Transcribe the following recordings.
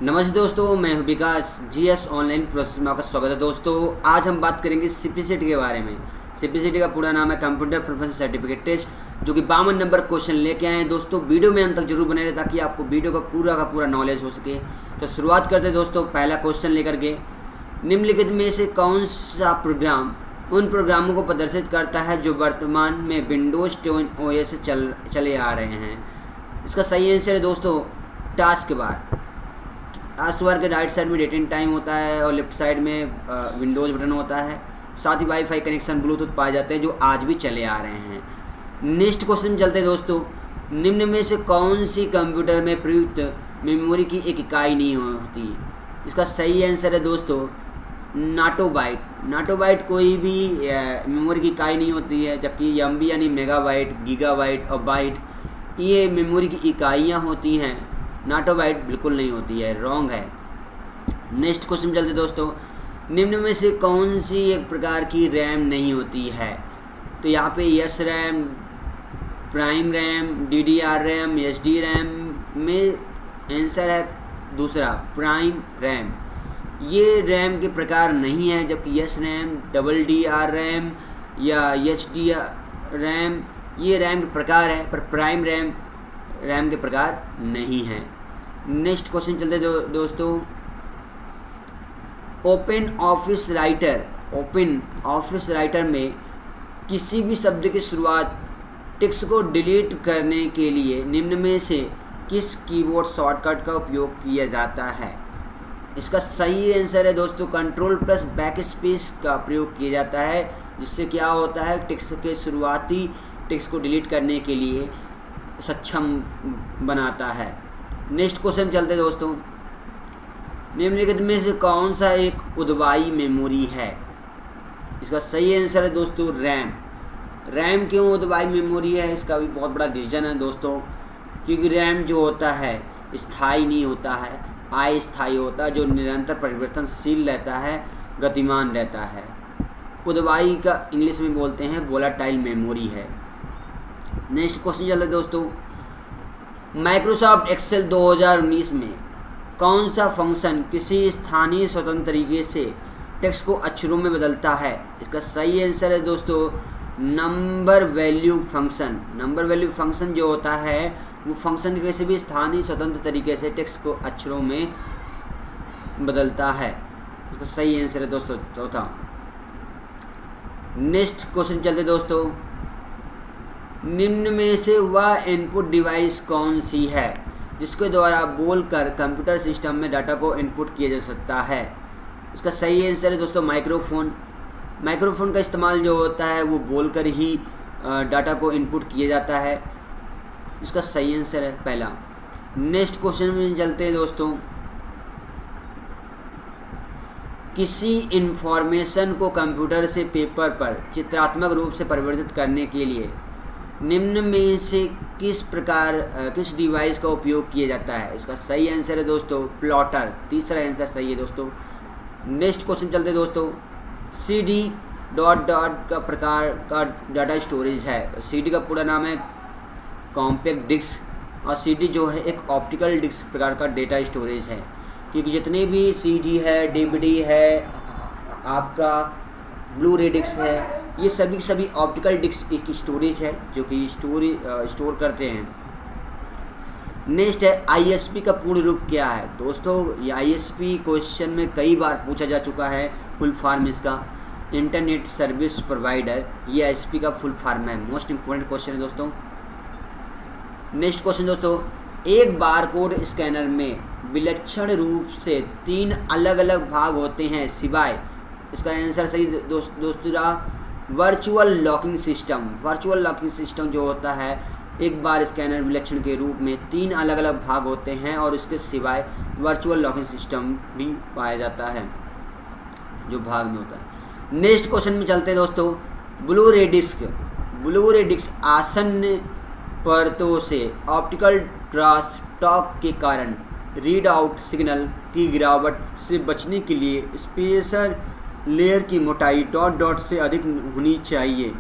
नमस्ते दोस्तों, मैं हूं विकास। जीएस ऑनलाइन प्रोसेस में आपका स्वागत है। दोस्तों, आज हम बात करेंगे सीपीसीटी के बारे में। सीपीसीटी का पूरा नाम है कंप्यूटर प्रोफेशनल सर्टिफिकेट टेस्ट, जो कि 52 नंबर क्वेश्चन लेके आए हैं। दोस्तों, वीडियो में अंत तक जरूर बने रहे ताकि आपको वीडियो का पूरा नॉलेज हो सके। तो शुरुआत करते हैं दोस्तों, पहला क्वेश्चन लेकर के। निम्नलिखित में से कौन सा प्रोग्राम उन प्रोग्रामों को प्रदर्शित करता है जो वर्तमान में विंडोज 10 ओएस से चले आ रहे हैं? इसका सही आंसर है दोस्तों टास्क बार। टास्क बार के राइट साइड में डेट एंड टाइम होता है और लेफ्ट साइड में विंडोज बटन होता है। साथ ही वाईफाई कनेक्शन, ब्लूटूथ पाए जाते हैं जो आज भी चले आ रहे हैं। नेक्स्ट क्वेश्चन चलते हैं दोस्तों। निम्न में से कौन सी कंप्यूटर में प्रयुक्त मेमोरी की एक इकाई नहीं होती? इसका सही आंसर है दोस्तों नाटोबाइट। नाटोबाइट कोई भी मेमोरी की इकाई नहीं होती है, जबकि एमबी यानी मेगाबाइट, गीगाबाइट और बाइट ये मेमोरी की इकाइयाँ होती हैं। नाटोबाइट बिल्कुल नहीं होती है, रॉन्ग है। नेक्स्ट क्वेश्चन चलते दोस्तों। निम्न में से कौन सी एक प्रकार की रैम नहीं होती है? तो यहाँ पे yes RAM, prime RAM, DDR RAM, SD RAM में आंसर है दूसरा प्राइम रैम। ये रैम के प्रकार नहीं है, जबकि yes RAM, double D R RAM या एस डी रैम ये रैम के प्रकार है, पर प्राइम रैम रैम के प्रकार नहीं है। नेक्स्ट क्वेश्चन चलते दोस्तों। ओपन ऑफिस राइटर में किसी भी शब्द की शुरुआत टेक्स्ट को डिलीट करने के लिए निम्न में से किस कीबोर्ड शॉर्टकट का उपयोग किया जाता है? इसका सही आंसर है दोस्तों कंट्रोल+ बैक स्पेस का प्रयोग किया जाता है, जिससे क्या होता है टेक्स्ट के शुरुआती टेक्स्ट को डिलीट करने के लिए सक्षम बनाता है। नेक्स्ट क्वेश्चन चलते दोस्तों। निम्नलिखित में से कौन सा एक उद्वायी मेमोरी है? इसका सही आंसर है दोस्तों रैम। रैम क्यों उद्वायी मेमोरी है, इसका भी बहुत बड़ा रीज़न है दोस्तों, क्योंकि रैम जो होता है स्थायी नहीं होता है, अस्थायी होता है, जो निरंतर परिवर्तनशील रहता है, गतिमान रहता है। उद्वायी का इंग्लिश में बोलते हैं वोलाटाइल मेमोरी है। नेक्स्ट क्वेश्चन चलते दोस्तों। माइक्रोसॉफ्ट एक्सेल 2019 में कौन सा फंक्शन किसी स्थानीय स्वतंत्र तरीके से टेक्स्ट को अक्षरों में बदलता है? इसका सही आंसर है दोस्तों number value function. Number value function जो होता है वो फंक्शन किसी भी स्थानीय स्वतंत्र तरीके से टेक्स्ट को अक्षरों में बदलता है। इसका सही आंसर है दोस्तों चौथा। नेक्स्ट क्वेश्चन चलते दोस्तों। निम्न में से वह इनपुट डिवाइस कौन सी है जिसके द्वारा बोलकर कंप्यूटर सिस्टम में डाटा को इनपुट किया जा सकता है? इसका सही आंसर है दोस्तों माइक्रोफोन। माइक्रोफोन का इस्तेमाल जो होता है वो बोलकर ही डाटा को इनपुट किया जाता है। इसका सही आंसर है पहला। नेक्स्ट क्वेश्चन में चलते हैं दोस्तों। किसी इन्फॉर्मेशन को कंप्यूटर से पेपर पर चित्रात्मक रूप से परिवर्तित करने के लिए निम्न में से किस डिवाइस का उपयोग किया जाता है? इसका सही आंसर है दोस्तों प्लॉटर। तीसरा आंसर सही है दोस्तों। नेक्स्ट क्वेश्चन चलते दोस्तों। CD का प्रकार का डाटा स्टोरेज है। CD का पूरा नाम है कॉम्पैक्ट डिस्क, और CD जो है एक ऑप्टिकल डिस्क प्रकार का डेटा स्टोरेज है, क्योंकि जितने भी CD है, DVD है, आपका ब्लू रे डिस्क है, ये सभी ऑप्टिकल डिस्क एक स्टोरेज है जो कि स्टोर करते हैं। नेक्स्ट है ISP का पूर्ण रूप क्या है? दोस्तों ये ISP क्वेश्चन में कई बार पूछा जा चुका है। फुल फॉर्म इसका इंटरनेट सर्विस प्रोवाइडर, ये ISP का फुल फॉर्म है। मोस्ट इम्पोर्टेंट क्वेश्चन है दोस्तों। नेक्स्ट क्वेश्चन दोस्तों। एक बारकोड स्कैनर में विलक्षण रूप से 3 अलग अलग भाग होते हैं सिवाय, इसका आंसर सही दोस्तों virtual locking system. Virtual locking system जो होता है एक बार स्कैनर विलक्षण के रूप में 3 अलग अलग भाग होते हैं, और इसके सिवाय वर्चुअल लॉकिंग सिस्टम भी पाया जाता है जो भाग में होता है। नेक्स्ट क्वेश्चन में चलते हैं दोस्तों। ब्लू रे डिस्क आसन्न परतों से ऑप्टिकल क्रॉस टॉक के कारण रीड आउट सिग्नल की गिरावट से बचने के लिए स्पेसर लेयर की मोटाई डॉट से अधिक होनी चाहिए।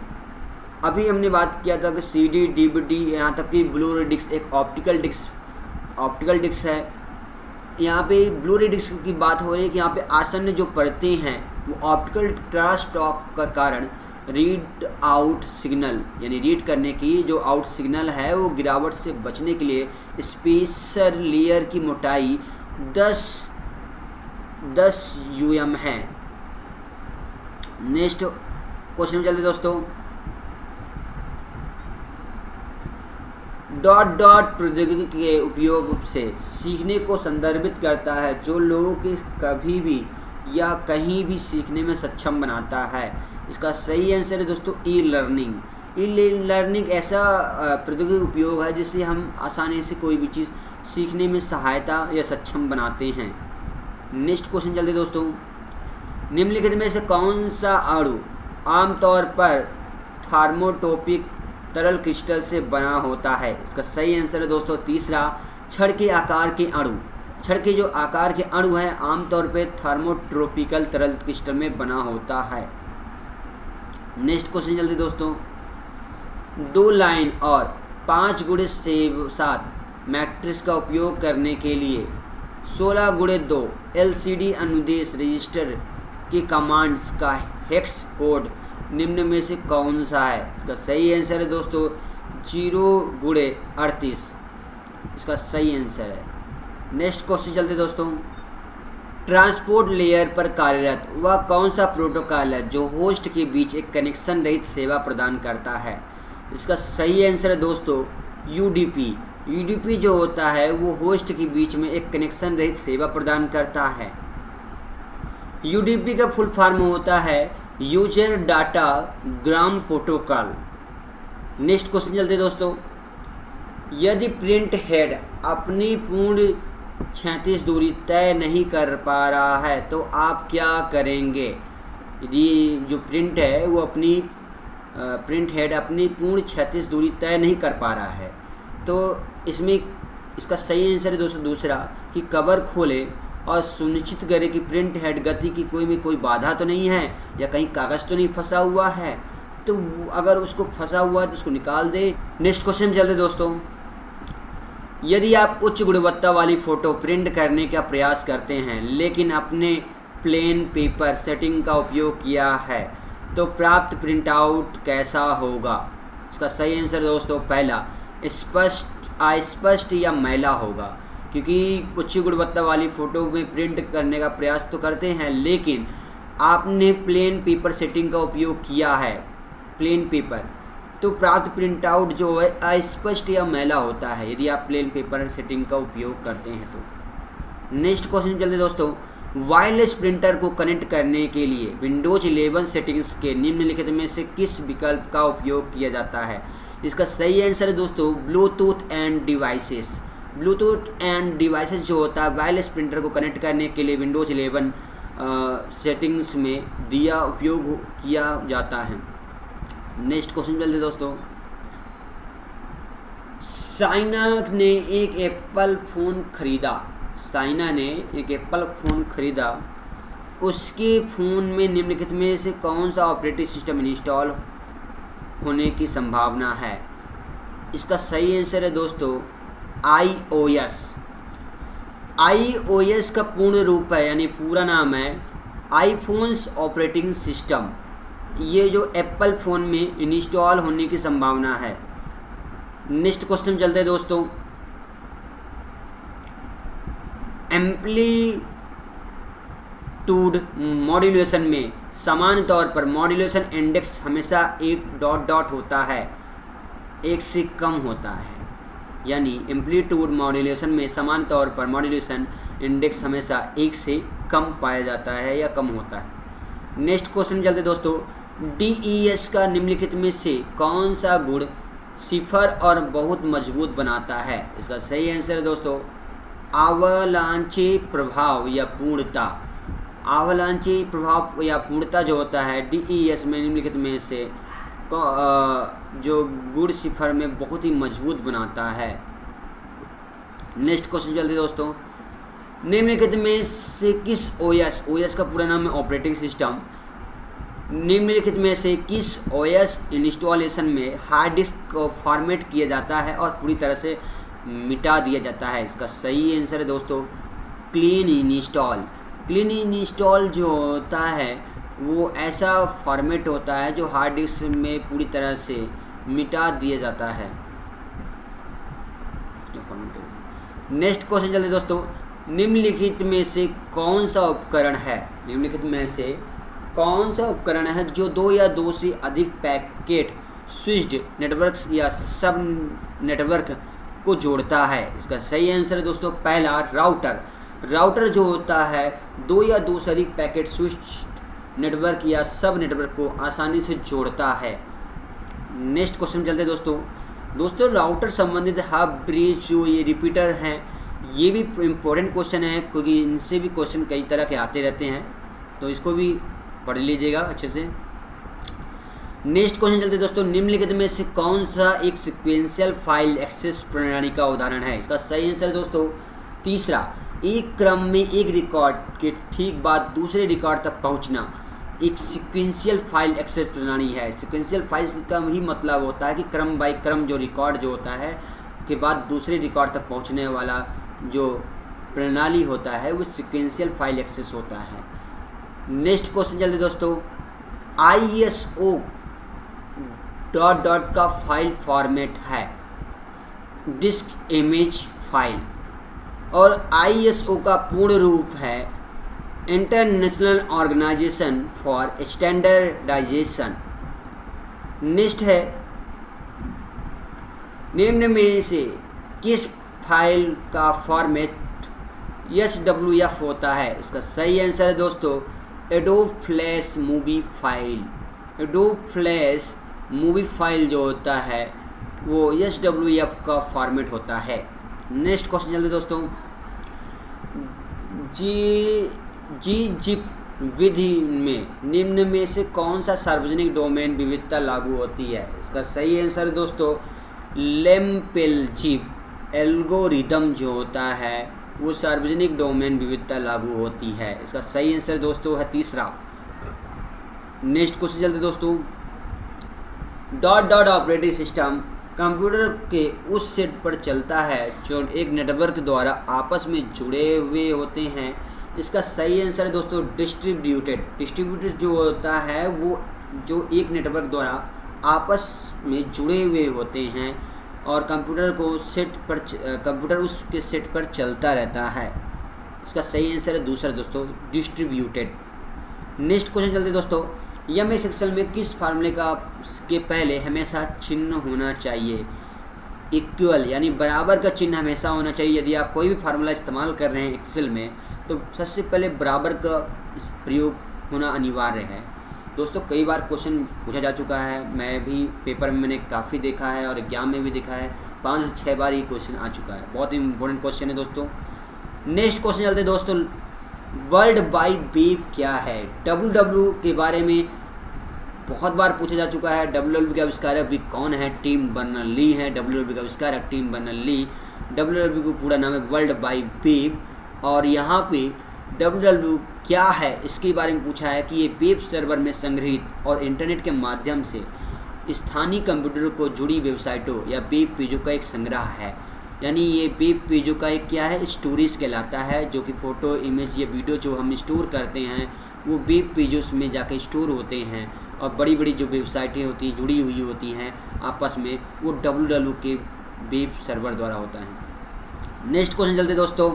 अभी हमने बात किया था कि CD, DVD यहाँ तक कि ब्लू रे डिस्क एक ऑप्टिकल डिस्क है, यहाँ पे ब्लू-रे डिस्क की बात हो रही है कि यहाँ पे आसन्न जो परतें हैं वो ऑप्टिकल क्रॉस टॉक का कारण रीड आउट सिग्नल यानी रीड करने की जो आउट सिग्नल है वो गिरावट से बचने के लिए स्पेसर लेयर की मोटाई 10 UM है। नेक्स्ट क्वेश्चन में चलते दोस्तों। डॉट प्रौद्योगिकी के उपयोग से सीखने को संदर्भित करता है जो लोगों के कभी भी या कहीं भी सीखने में सक्षम बनाता है। इसका सही आंसर है दोस्तों ई लर्निंग। ई लर्निंग ऐसा प्रौद्योगिकी उपयोग है जिससे हम आसानी से कोई भी चीज़ सीखने में सहायता या सक्षम बनाते हैं। नेक्स्ट क्वेश्चन चलते दोस्तों। निम्नलिखित में से कौन सा अणु आमतौर पर थर्मोटॉपिक तरल क्रिस्टल से बना होता है? इसका सही आंसर है दोस्तों तीसरा, छड़ के आकार के अणु। छड़ के जो आकार के अणु हैं आमतौर पर थर्मोट्रोपिकल तरल क्रिस्टल में बना होता है। नेक्स्ट क्वेश्चन चलते दोस्तों। 2 लाइन और 5x7 मैट्रिक्स का उपयोग करने के लिए 16x2 LCD अनुदेश रजिस्टर की कमांड्स का हेक्स कोड निम्न में से कौन सा है? इसका सही आंसर है दोस्तों 0x38। इसका सही आंसर है। नेक्स्ट क्वेश्चन चलते दोस्तों। ट्रांसपोर्ट लेयर पर कार्यरत वह कौन सा प्रोटोकॉल है जो होस्ट के बीच एक कनेक्शन रहित सेवा प्रदान करता है? इसका सही आंसर है दोस्तों UDP। UDP जो होता है वो होस्ट के बीच में एक कनेक्शन रहित सेवा प्रदान करता है। UDP का फुल फॉर्म होता है यूजर डाटा ग्राम प्रोटोकॉल। नेक्स्ट क्वेश्चन चलते दोस्तों। यदि प्रिंट हेड अपनी पूर्ण 36 दूरी तय नहीं कर पा रहा है तो आप क्या करेंगे? यदि जो प्रिंट है वो प्रिंट हेड अपनी पूर्ण 36 दूरी तय नहीं कर पा रहा है तो इसमें इसका सही आंसर है दोस्तों दूसरा कि कवर खोले और सुनिश्चित करें कि प्रिंट हेड गति की कोई बाधा तो नहीं है या कहीं कागज़ तो नहीं फंसा हुआ है। तो अगर उसको फंसा हुआ है तो उसको निकाल दे। नेक्स्ट क्वेश्चन चलते दोस्तों। यदि आप उच्च गुणवत्ता वाली फ़ोटो प्रिंट करने का प्रयास करते हैं लेकिन अपने प्लेन पेपर सेटिंग का उपयोग किया है तो प्राप्त प्रिंट आउट कैसा होगा? इसका सही आंसर दोस्तों पहला, अस्पष्ट या मैला होगा, क्योंकि उच्च गुणवत्ता वाली फ़ोटो में प्रिंट करने का प्रयास तो करते हैं लेकिन आपने प्लेन पेपर सेटिंग का उपयोग किया है, प्लेन पेपर, तो प्राप्त प्रिंट आउट जो है अस्पष्ट या मैला होता है यदि आप प्लेन पेपर सेटिंग का उपयोग करते हैं तो। नेक्स्ट क्वेश्चन चलते दोस्तों। वायरलेस प्रिंटर को कनेक्ट करने के लिए विंडोज 11 सेटिंग्स के निम्नलिखित में से किस विकल्प का उपयोग किया जाता है? इसका सही आंसर है दोस्तों Bluetooth end devices. Bluetooth end devices जो होता है वायरलेस प्रिंटर को कनेक्ट करने के लिए विंडोज 11 सेटिंग्स में उपयोग किया जाता है। नेक्स्ट क्वेश्चन चलते दोस्तों। साइना ने एक एप्पल फ़ोन खरीदा। उसके फ़ोन में निम्नलिखित में से कौन सा ऑपरेटिंग सिस्टम इंस्टॉल होने की संभावना है? इसका सही आंसर है दोस्तों iOS। iOS का पूर्ण रूप है यानी पूरा नाम है आईफोन्स ऑपरेटिंग सिस्टम। ये जो एप्पल फ़ोन में इंस्टॉल होने की संभावना है। नेक्स्ट क्वेश्चन चलते हैं दोस्तों। एम्पलीट्यूड मॉड्यूलेशन में सामान्य तौर पर मॉड्यूलेशन इंडेक्स हमेशा एक ... होता है, एक से कम होता है। यानी एम्पलीट्यूड मॉड्यूलेशन में सामान्य तौर पर मॉड्यूलेशन इंडेक्स हमेशा एक से कम पाया जाता है या कम होता है। नेक्स्ट क्वेश्चन चलते दोस्तों। DES का निम्नलिखित में से कौन सा गुण सिफर और बहुत मजबूत बनाता है? इसका सही आंसर है दोस्तों आवालांचे प्रभाव या पूर्णता। आवालांचे प्रभाव या पूर्णता जो होता है DES में निम्नलिखित में से जो गुण सिफर में बहुत ही मजबूत बनाता है। नेक्स्ट क्वेश्चन चलते दोस्तों। निम्नलिखित में से किस OS का पूरा नाम है ऑपरेटिंग सिस्टम, निम्नलिखित में से किस OS इंस्टॉलेशन में हार्ड डिस्क को फॉर्मेट किया जाता है और पूरी तरह से मिटा दिया जाता है? इसका सही आंसर है दोस्तों क्लीन इंस्टॉल। क्लीन इंस्टॉल जो होता है वो ऐसा फॉर्मेट होता है जो हार्ड डिस्क में पूरी तरह से मिटा दिया जाता है। नेक्स्ट क्वेश्चन चलते दोस्तों, निम्नलिखित में से कौन सा उपकरण है, निम्नलिखित में से कौन सा उपकरण है जो 2 या 2 से अधिक पैकेट स्विच्ड नेटवर्क्स या सब नेटवर्क को जोड़ता है? इसका सही आंसर है दोस्तों पहला राउटर। राउटर जो होता है 2 या 2 से अधिक पैकेट स्विच्ड नेटवर्क या सब नेटवर्क को आसानी से जोड़ता है। नेक्स्ट क्वेश्चन चलते हैं दोस्तों राउटर संबंधित हब, ब्रिज जो ये रिपीटर हैं, ये भी इम्पोर्टेंट क्वेश्चन है क्योंकि इनसे भी क्वेश्चन कई तरह के आते रहते हैं, तो इसको भी पढ़ लीजिएगा अच्छे से। नेक्स्ट क्वेश्चन चलते दोस्तों, निम्नलिखित में से कौन सा एक सीक्वेंशियल फाइल एक्सेस प्रणाली का उदाहरण है? इसका सही आंसर दोस्तों तीसरा, एक क्रम में एक रिकॉर्ड के ठीक बाद दूसरे रिकॉर्ड तक पहुंचना एक सीक्वेंशियल फाइल एक्सेस प्रणाली है। सीक्वेंशियल फाइल का ही मतलब होता है कि क्रम बाय क्रम जो रिकॉर्ड जो होता है के बाद दूसरे रिकॉर्ड तक पहुंचने वाला जो प्रणाली होता है वो सीक्वेंशियल फाइल एक्सेस होता है। नेक्स्ट क्वेश्चन चलते दोस्तों, ISO डॉट का फाइल फॉर्मेट है डिस्क इमेज फाइल और ISO का पूर्ण रूप है international organization for standardization. Next है, निम्न में से किस फाइल का फॉर्मेट SWF होता है? इसका सही आंसर है दोस्तों adobe flash movie file. Adobe flash movie file जो होता है वो SWF का फॉर्मेट होता है। नेक्स्ट क्वेश्चन चलते दोस्तों, GZIP विधि में निम्न में से कौन सा सार्वजनिक डोमेन विविधता लागू होती है? इसका सही आंसर दोस्तों लेम्पेल-ZIP एल्गोरिदम जो होता है वो सार्वजनिक डोमेन विविधता लागू होती है। इसका सही आंसर दोस्तों है तीसरा। नेक्स्ट क्वेश्चन चलते दोस्तों, डॉट ऑपरेटिंग सिस्टम कंप्यूटर के उस सेट पर चलता है जो एक नेटवर्क द्वारा आपस में जुड़े हुए होते हैं। इसका सही आंसर है दोस्तों डिस्ट्रीब्यूटेड जो होता है वो जो एक नेटवर्क द्वारा आपस में जुड़े हुए होते हैं और कंप्यूटर उसके सेट पर चलता रहता है। इसका सही आंसर है दूसरा दोस्तों डिस्ट्रीब्यूटेड। नेक्स्ट क्वेश्चन चलते दोस्तों, MS एक्सेल में किस फार्मूले के पहले हमेशा चिन्ह होना चाहिए? इक्वल यानी बराबर का चिन्ह हमेशा होना चाहिए। यदि आप कोई भी फार्मूला इस्तेमाल कर रहे हैं एक्सेल में तो सबसे पहले बराबर का प्रयोग होना अनिवार्य है। दोस्तों कई बार क्वेश्चन पूछा जा चुका है, मैं भी पेपर में मैंने काफ़ी देखा है और एग्जाम में भी देखा है, 5 से 6 बार ये क्वेश्चन आ चुका है। बहुत ही इंपॉर्टेंट क्वेश्चन है दोस्तों। नेक्स्ट क्वेश्चन चलते दोस्तों, वर्ल्ड वाइड वेब क्या है? WWW के बारे में बहुत बार पूछा जा चुका है। WWW के आविष्कारक भी कौन है? टिम बर्नर्स-ली है WWW के आविष्कारक टिम बर्नर्स-ली। WWW का पूरा नाम है वर्ल्ड वाइड वेब और यहाँ पे WWW क्या है इसके बारे में पूछा है कि ये वेब सर्वर में संग्रहित और इंटरनेट के माध्यम से स्थानीय कंप्यूटरों को जुड़ी वेबसाइटों या वेब पेजों का एक संग्रह है। यानी ये वेब पेजों का एक क्या है? स्टोरेज कहलाता है, जो कि फ़ोटो, इमेज या वीडियो जो हम स्टोर करते हैं वो वेब पेजों में जाकर स्टोर होते हैं और बड़ी बड़ी जो वेबसाइटें होती हैं जुड़ी हुई होती हैं आपस में वो WWW के वेब सर्वर द्वारा होता है। नेक्स्ट क्वेश्चन चलते दोस्तों,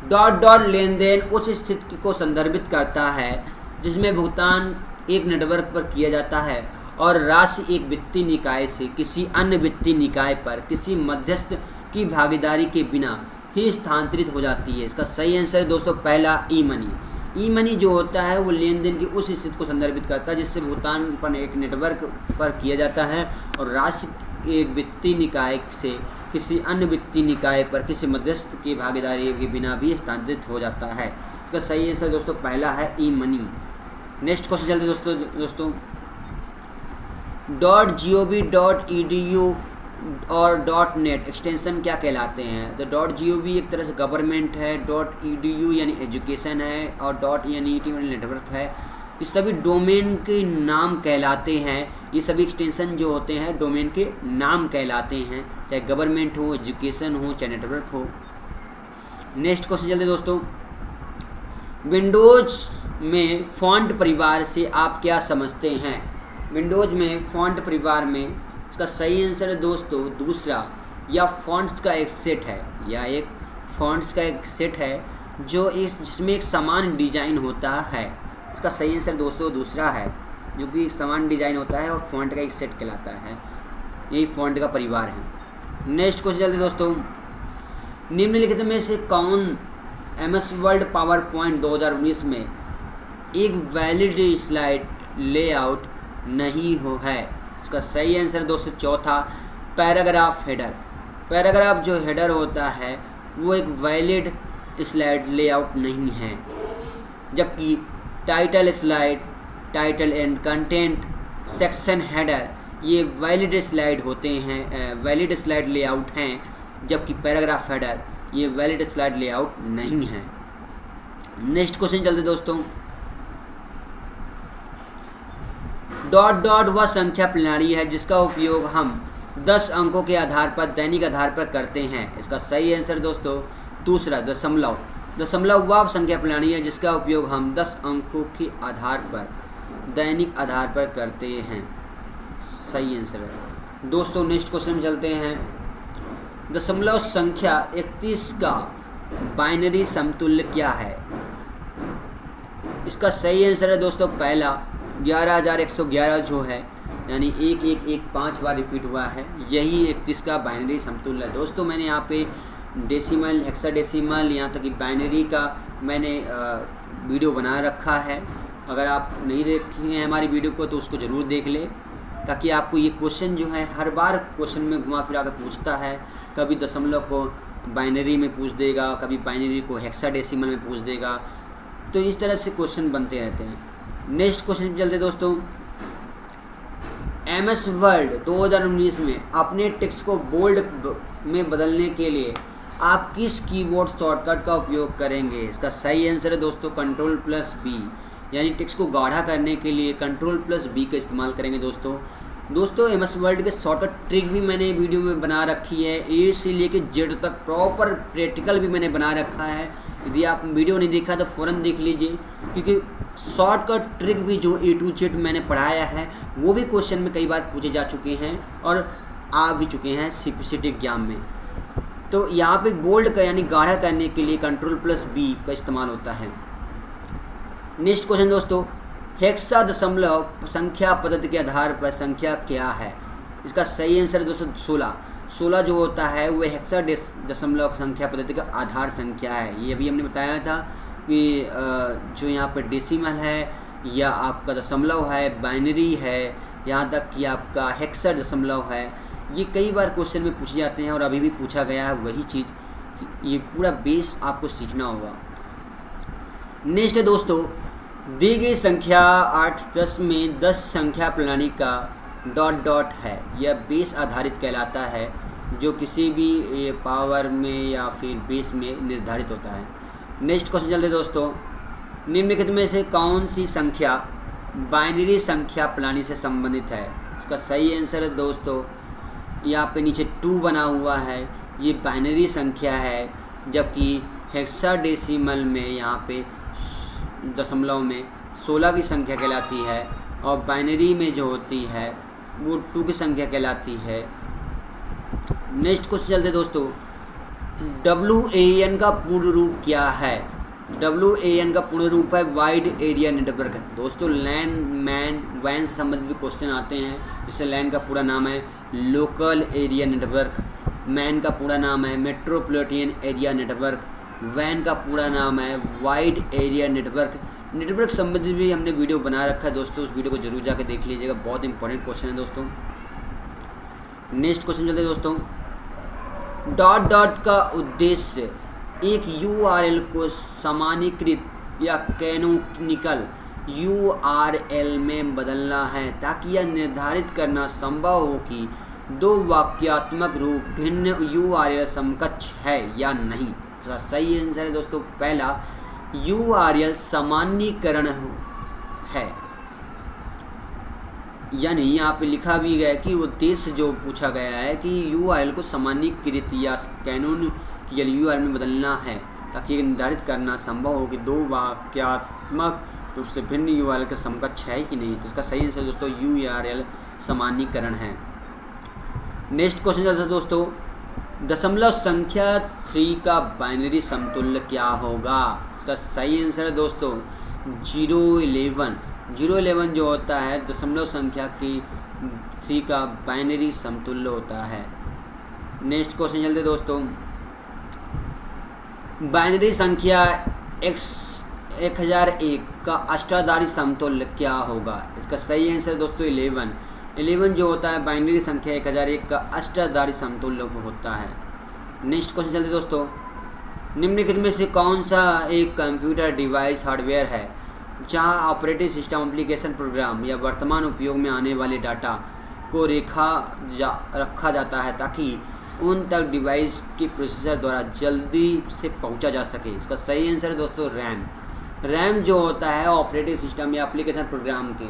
डॉट लेन देन उस स्थिति को संदर्भित करता है जिसमें भुगतान एक नेटवर्क पर किया जाता है और राशि एक वित्तीय निकाय से किसी अन्य वित्तीय निकाय पर किसी मध्यस्थ की भागीदारी के बिना ही स्थानांतरित हो जाती है। इसका सही आंसर है दोस्तों पहला ई मनी जो होता है वो लेन देन की उस स्थिति को संदर्भित करता है जिससे भुगतान पर एक नेटवर्क पर किया जाता है और राशि एक वित्तीय निकाय से किसी अन्य वित्तीय निकाय पर किसी मध्यस्थ की भागीदारी के बिना भी स्थानांतरित हो जाता है। इसका सही आंसर दोस्तों पहला है ई मनी। नेक्स्ट क्वेश्चन चलते दोस्तों, .gov.edu और .net एक्सटेंशन क्या कहलाते हैं? तो .gov एक तरह से गवर्नमेंट है, .edu यानी एजुकेशन है और .net यानी नेटवर्क है। इस सभी डोमेन के नाम कहलाते हैं। ये सभी एक्सटेंशन जो होते हैं डोमेन के नाम कहलाते हैं, चाहे गवर्नमेंट हो, एजुकेशन हो, चाहे नेटवर्क हो। नेक्स्ट क्वेश्चन चलते दोस्तों, विंडोज में फॉन्ट परिवार से आप क्या समझते हैं? विंडोज में फॉन्ट परिवार में इसका सही आंसर है दोस्तों दूसरा, या फॉन्ट्स का एक सेट है, या एक फॉन्ट्स का एक सेट है जो जिसमें एक समान डिजाइन होता है। इसका सही आंसर दोस्तों दूसरा है, जो कि समान डिजाइन होता है और फॉन्ट का एक सेट कहलाता है, यही फॉन्ट का परिवार है। नेक्स्ट क्वेश्चन चलते दोस्तों, निम्नलिखित में से कौन MS वर्ड पावर पॉइंट 2019 में एक वैलिड स्लाइड लेआउट नहीं हो है? इसका सही आंसर दोस्तों चौथा, पैराग्राफ हेडर। पैराग्राफ जो हेडर होता है वो एक वैलिड स्लाइड लेआउट नहीं है, जबकि title slide, title and content, section header ये वैलिड स्लाइड होते हैं, वैलिड स्लाइड लेआउट हैं, जबकि पैराग्राफ हेडर ये वैलिड स्लाइड लेआउट नहीं है। नेक्स्ट क्वेश्चन चलते दोस्तों, डॉट डॉट वह संख्या प्रणाली है जिसका उपयोग हम 10 अंकों के आधार पर दैनिक आधार पर करते हैं। इसका सही आंसर दोस्तों दूसरा, दशमलव। दशमलव वह संख्या प्रणाली है जिसका उपयोग हम 10 अंकों के आधार पर दैनिक आधार पर करते हैं, सही आंसर है दोस्तों। नेक्स्ट क्वेश्चन में चलते हैं, दशमलव संख्या 31 का बाइनरी समतुल्य क्या है? इसका सही आंसर है दोस्तों पहला, 11,111 जो है, यानी 1115 5 बार रिपीट हुआ है, यही 31 का बाइनरी समतुल्य है। दोस्तों मैंने यहाँ पे डेसिमल, हेक्साडेसिमल, यहाँ तक कि बाइनरी का मैंने वीडियो बना रखा है। अगर आप नहीं देखे हैं हमारी वीडियो को तो उसको ज़रूर देख लें, ताकि आपको ये क्वेश्चन जो है हर बार क्वेश्चन में घुमा फिरा कर पूछता है, कभी दशमलव को बाइनरी में पूछ देगा, कभी बाइनरी को हेक्साडेसिमल में पूछ देगा, तो इस तरह से क्वेश्चन बनते रहते हैं। नेक्स्ट क्वेश्चन पे चलते दोस्तों, MS वर्ड 2019 में अपने टेक्स्ट को बोल्ड में बदलने के लिए आप किस कीबोर्ड शॉर्टकट का उपयोग करेंगे? इसका सही आंसर है दोस्तों Ctrl+B, यानी टेक्स्ट को गाढ़ा करने के लिए Ctrl+B का इस्तेमाल करेंगे दोस्तों। MS वर्ड के शॉर्टकट ट्रिक भी मैंने वीडियो में बना रखी है, A से लेके Z तक प्रॉपर प्रैक्टिकल भी मैंने बना रखा है। यदि आप वीडियो नहीं देखा तो फ़ौरन देख लीजिए, क्योंकि शॉर्टकट ट्रिक भी जो A to Z मैंने पढ़ाया है वो भी क्वेश्चन में कई बार पूछे जा चुके हैं और आ भी चुके हैं CPCT एग्जाम में। तो यहाँ पे बोल्ड का यानी गाढ़ा करने के लिए Ctrl+B का इस्तेमाल होता है। नेक्स्ट क्वेश्चन दोस्तों, हेक्सादशमलव संख्या पद्धति के आधार पर संख्या क्या है? इसका सही आंसर दोस्तों 16। 16 जो होता है वो हेक्सादशमलव संख्या पद्धति का आधार संख्या है। ये अभी हमने बताया था कि जो यहाँ पर डेसिमल है या आपका दशमलव है, बाइनरी है, यहाँ तक कि आपका हेक्सादशमलव है, ये कई बार क्वेश्चन में पूछे जाते हैं और अभी भी पूछा गया है वही चीज़। ये पूरा बेस आपको सीखना होगा। नेक्स्ट है दोस्तों, दी गई संख्या 8, 10 में 10 संख्या प्रणाली का डॉट डॉट है, यह बेस आधारित कहलाता है, जो किसी भी पावर में या फिर बेस में निर्धारित होता है। नेक्स्ट क्वेश्चन चलते दोस्तों, निम्नलिखित में से कौन सी संख्या बाइनरी संख्या प्रणाली से संबंधित है? इसका सही आंसर है दोस्तों, यहाँ पे नीचे 2 बना हुआ है, ये बाइनरी संख्या है, जबकि हेक्साडेसिमल में यहाँ पे दशमलव में 16 की संख्या कहलाती है और बाइनरी में जो होती है वो 2 की संख्या कहलाती है। नेक्स्ट क्वेश्चन चलते दोस्तों, WAN का पूर्ण रूप क्या है? WAN का पूर्ण रूप है वाइड एरिया नेटवर्क। दोस्तों लैन, मैन, वैन से संबंधित भी क्वेश्चन आते हैं, जिससे लैन का पूरा नाम है लोकल एरिया नेटवर्क, मैन का पूरा नाम है मेट्रोपॉलिटन एरिया नेटवर्क, वैन का पूरा नाम है वाइड एरिया नेटवर्क। नेटवर्क संबंधित भी हमने वीडियो बना रखा है दोस्तों, उस वीडियो को जरूर जाकर देख लीजिएगा, बहुत इंपॉर्टेंट क्वेश्चन है दोस्तों। नेक्स्ट क्वेश्चन चलते हैं दोस्तों, डॉट डॉट का उद्देश्य एक URL को सामान्यीकृत या कैनोनिकल URL में बदलना है, ताकि यह निर्धारित करना संभव हो कि 2 वाक्यात्मक रूप भिन्न URL समकक्ष है या नहीं। सही आंसर है दोस्तों पहला, URL सामान्यीकरण है, यानी यहाँ पे लिखा भी गया कि उद्देश्य जो पूछा गया है कि URL को सामान्यीकृत या कैनोनिकल URL में बदलना है, ताकि ये निर्धारित करना संभव हो कि दो वाक्यात्मक रूप से भिन्न URL के समकक्ष है कि नहीं। तो इसका सही आंसर दोस्तों URL सामान्यीकरण है। नेक्स्ट क्वेश्चन चलता है दोस्तों, दशमलव संख्या 3 का बाइनरी समतुल्य क्या होगा। इसका सही आंसर है दोस्तों 011। 011 जो होता है दशमलव संख्या की 3 का बाइनरी समतुल्य होता है। नेक्स्ट क्वेश्चन चलते दोस्तों, बाइनरी संख्या x1001 का अष्टाधारी समतुल्य क्या होगा। इसका सही आंसर दोस्तों 11 जो होता है बाइनरी संख्या 1001 का अष्टाधारी समतुल्य होता है। नेक्स्ट क्वेश्चन चलते दोस्तों, निम्नलिखित में से कौन सा एक कंप्यूटर डिवाइस हार्डवेयर है जहां ऑपरेटिंग सिस्टम एप्लीकेशन प्रोग्राम या वर्तमान उपयोग में आने वाले डाटा को रखा जाता है ताकि उन तक डिवाइस के प्रोसेसर द्वारा जल्दी से पहुंचा जा सके। इसका सही आंसर है दोस्तों रैम जो होता है ऑपरेटिंग सिस्टम या एप्लीकेशन प्रोग्राम के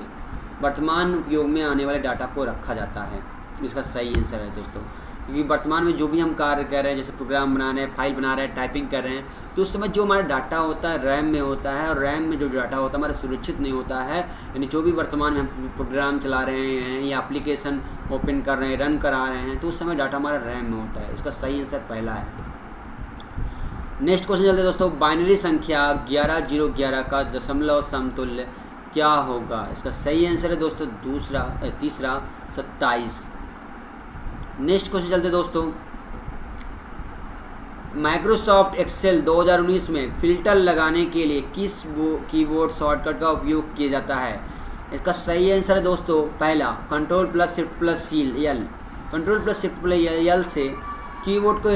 वर्तमान उपयोग में आने वाले डाटा को रखा जाता है। इसका सही आंसर है दोस्तों, क्योंकि वर्तमान में जो भी हम कार्य कर रहे हैं, जैसे प्रोग्राम बना रहे हैं, फाइल बना रहे हैं, टाइपिंग कर रहे हैं, तो उस समय जो हमारा डाटा होता है रैम में होता है, और रैम में जो डाटा होता है हमारा सुरक्षित नहीं होता है। यानी जो भी वर्तमान में हम प्रोग्राम चला रहे हैं या एप्लीकेशन ओपन कर रहे हैं, रन करा रहे हैं, तो उस समय डाटा हमारा रैम में होता है। इसका सही आंसर पहला है। नेक्स्ट क्वेश्चन चलते हैं दोस्तों, बाइनरी संख्या 11011 का दशमलव समतुल्य क्या होगा। इसका सही आंसर है दोस्तों तीसरा 27। नेक्स्ट क्वेश्चन चलते दोस्तों, माइक्रोसॉफ्ट एक्सेल 2019 में फिल्टर लगाने के लिए किस कीबोर्ड शॉर्टकट का उपयोग किया जाता है। इसका सही आंसर है दोस्तों पहला Ctrl+Shift+L। Ctrl+Shift+L से कीबोर्ड को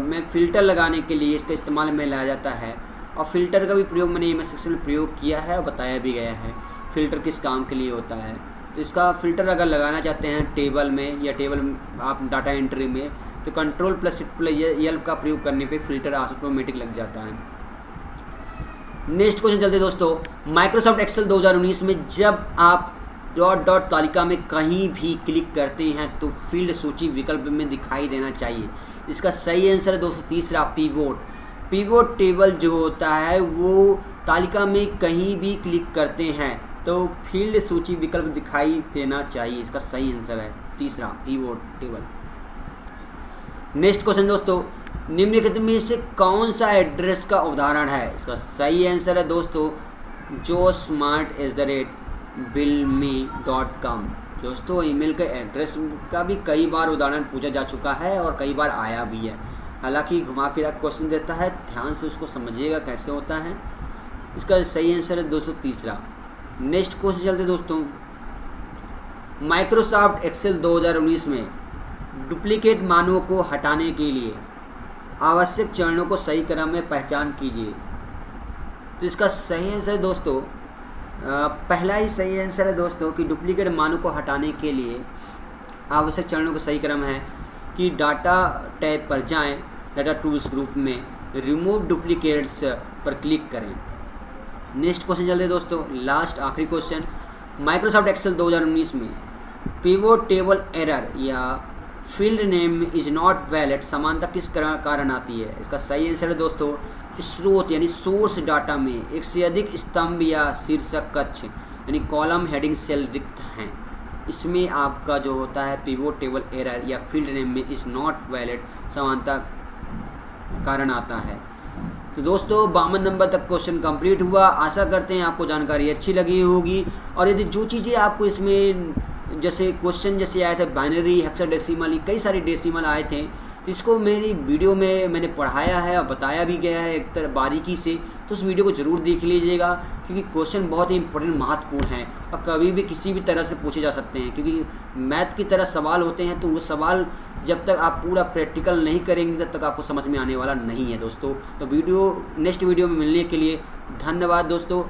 में फ़िल्टर लगाने के लिए इसका इस्तेमाल में लाया जाता है, और फिल्टर का भी प्रयोग मैंने एमएस एक्सेल में प्रयोग किया है और बताया भी गया है फ़िल्टर किस काम के लिए होता है। तो इसका फ़िल्टर अगर लगाना चाहते हैं टेबल में या टेबल आप डाटा एंट्री में, तो Ctrl+Shift+L का प्रयोग करने पे फ़िल्टर ऑटोमेटिक लग जाता है। नेक्स्ट क्वेश्चन चलते दोस्तों, माइक्रोसॉफ्ट एक्सेल 2019 में जब आप डॉट तालिका में कहीं भी क्लिक करते हैं तो फील्ड सूची विकल्प में दिखाई देना चाहिए। इसका सही आंसर है दोस्तों तीसरा पिवोट टेबल जो होता है वो तालिका में कहीं भी क्लिक करते हैं तो फील्ड सूची विकल्प दिखाई देना चाहिए। इसका सही आंसर है तीसरा पिवोट टेबल। नेक्स्ट क्वेश्चन दोस्तों, निम्नलिखित में से कौन सा एड्रेस का उदाहरण है। इसका सही आंसर है दोस्तों josmart@billme.com। दोस्तों ईमेल के एड्रेस का भी कई बार उदाहरण पूछा जा चुका है और कई बार आया भी है, हालांकि घुमा फिरा क्वेश्चन देता है, ध्यान से उसको समझिएगा कैसे होता है। इसका सही आंसर है दोस्तों तीसरा। नेक्स्ट क्वेश्चन चलते दोस्तों, माइक्रोसॉफ्ट एक्सेल 2019 में डुप्लीकेट मानों को हटाने के लिए आवश्यक चरणों को सही क्रम में पहचान कीजिए। तो इसका सही आंसर दोस्तों पहला ही सही आंसर है दोस्तों कि डुप्लीकेट मानों को हटाने के लिए आवश्यक चरणों को सही क्रम है कि डाटा टैब पर जाएं, डाटा टूल्स ग्रुप में रिमूव डुप्लीकेट्स पर क्लिक करें। नेक्स्ट क्वेश्चन चलते हैं दोस्तों, लास्ट आखिरी क्वेश्चन, माइक्रोसॉफ्ट एक्सेल 2019 में पिवोट टेबल एरर या field name is not valid समानता किस कारण आती है। इसका सही आंसर है दोस्तों स्रोत यानी सोर्स डाटा में एक से अधिक स्तंभ या शीर्षक कक्ष यानी कॉलम हेडिंग सेल रिक्त हैं। इसमें आपका जो होता है पिवोट टेबल एरर या फील्ड नेम में इज नॉट वैलिड समानता कारण आता है। तो दोस्तों 52 नंबर तक क्वेश्चन कंप्लीट हुआ। आशा करते हैं आपको जानकारी अच्छी लगी होगी, और यदि जो चीज़ें आपको इसमें जैसे क्वेश्चन जैसे आए थे बाइनरी, हेक्साडेसिमल, कई सारे डेसिमल आए थे, तो इसको मेरी वीडियो में मैंने पढ़ाया है और बताया भी गया है एक तरह बारीकी से। तो उस वीडियो को ज़रूर देख लीजिएगा, क्योंकि क्वेश्चन बहुत ही इंपॉर्टेंट महत्वपूर्ण है और कभी भी किसी भी तरह से पूछे जा सकते हैं, क्योंकि मैथ की तरह सवाल होते हैं। तो वो सवाल जब तक आप पूरा प्रैक्टिकल नहीं करेंगे तब तक आपको समझ में आने वाला नहीं है दोस्तों। तो नेक्स्ट वीडियो में मिलने के लिए धन्यवाद दोस्तों।